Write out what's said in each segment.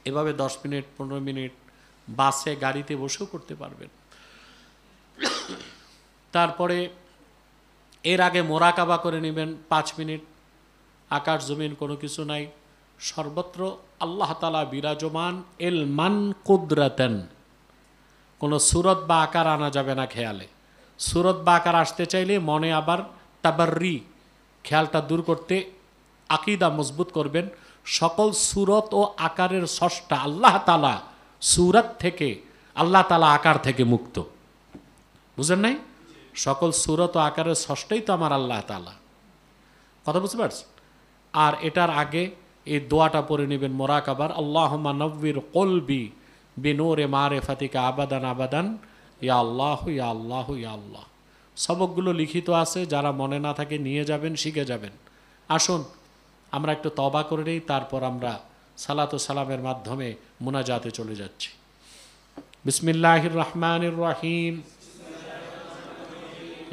এভাবে 10 minute 15 minute বাসে গাড়িতে বসেও করতে পারবেন। তারপরে এর আগে মোরাকাবা করে নেবেন 5 মিনিট। আকাশ জমিন কোনো কিছু নাই, সর্বত্র আল্লাহ তাআলা বিরাজমান, ইলমান কুদরাতান। কোনো সুরত বা আকার আনা যাবে না খেয়ালে। সুরত বা আকার আসতে চাইলে মনে আবার তাবাররি, খেয়ালটা দূর করতে আকীদা মজবুত করবেন। সকল সুরত ও আকারের স্রষ্টা আল্লাহ তাআলা, সুরত থেকে আল্লাহ তাআলা আকার থেকে মুক্ত। বুঝেন নাই? সকল সুরত ও আকারের স্রষ্টাই তো আমার আল্লাহ তাআলা। কথা বুঝতে পারছেন? আর এটার আগে এই দোয়াটা পড়ে নেবেন মোরাকাবার, আল্লাহুম্মা নব্বির কলবি বিনূরে মারিফাতিকা আবাদান আবাদান, ইয়া আল্লাহ ইয়া আল্লাহ ইয়া আল্লাহ। সবকগুলো লিখিত আছে, যারা মনে না থাকে নিয়ে যাবেন, শিখে যাবেন। আসুন আমরা একটু তওবা করে নিই, তারপর আমরা সালাত ও সালামের মাধ্যমে মুনাজাতে চলে যাচ্ছি। বিসমিল্লাহির রহমানির রহিম।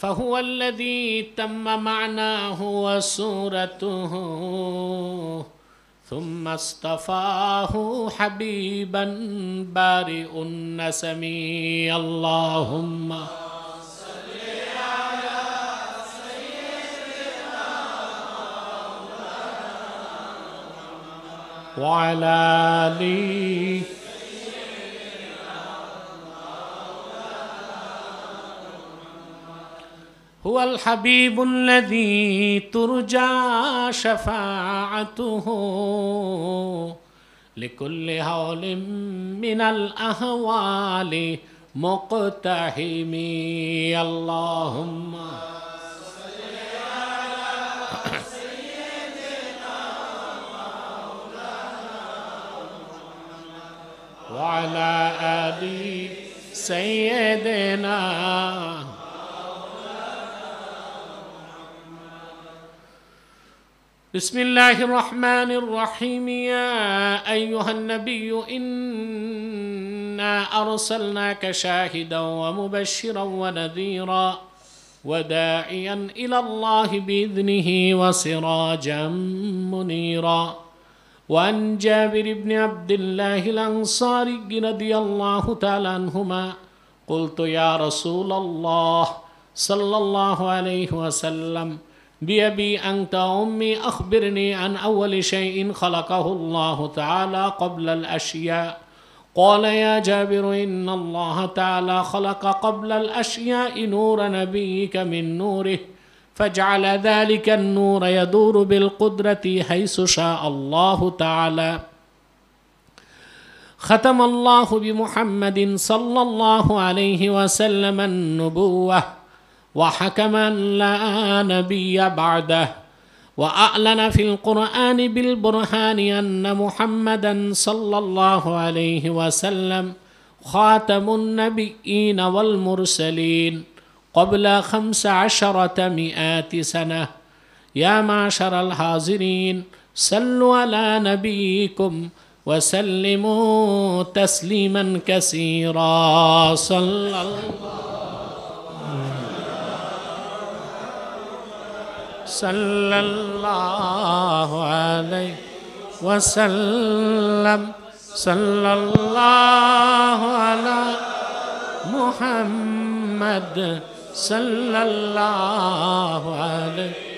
فهو الذي تم معناه وصورته ثم اصطفاه حبيبا بارئ النسم। اللهم صل على سيدنا وعلى آله هو الحبيب الذي ترجى شفاعته لكل هول من الأهوال مقتحم। اللهم صل على سيدنا مولانا وعلى آل سيدنا। بسم الله الرحمن الرحيم। يا أيها النبي إنا أرسلناك شاهدا ومبشرا ونذيرا وداعيا إلى الله بإذنه وسراجا منيرا. وعن جابر بن عبد الله الأنصاري رضي الله تعالى عنهما قلت يا رسول الله صلى الله عليه وسلم بأبي أنت أمي أخبرني عن أول شيء خلقه الله تعالى قبل الأشياء. قال يا جابر إن الله تعالى خلق قبل الأشياء نور نبيك من نوره فجعل ذلك النور يدور بالقدرة حيث شاء الله تعالى. ختم الله بمحمد صلى الله عليه وسلم النبوة وحكما لا نبي بعده، وأعلن في القرآن بالبرهان أن محمدا صلى الله عليه وسلم خاتم النبيين والمرسلين قبل 1500 سنة. يا معشر الحاضرين صلوا على نبيكم وسلموا تسليما كثيرا. صلى الله عليه وسلم. صلى الله على محمد صلى الله عليه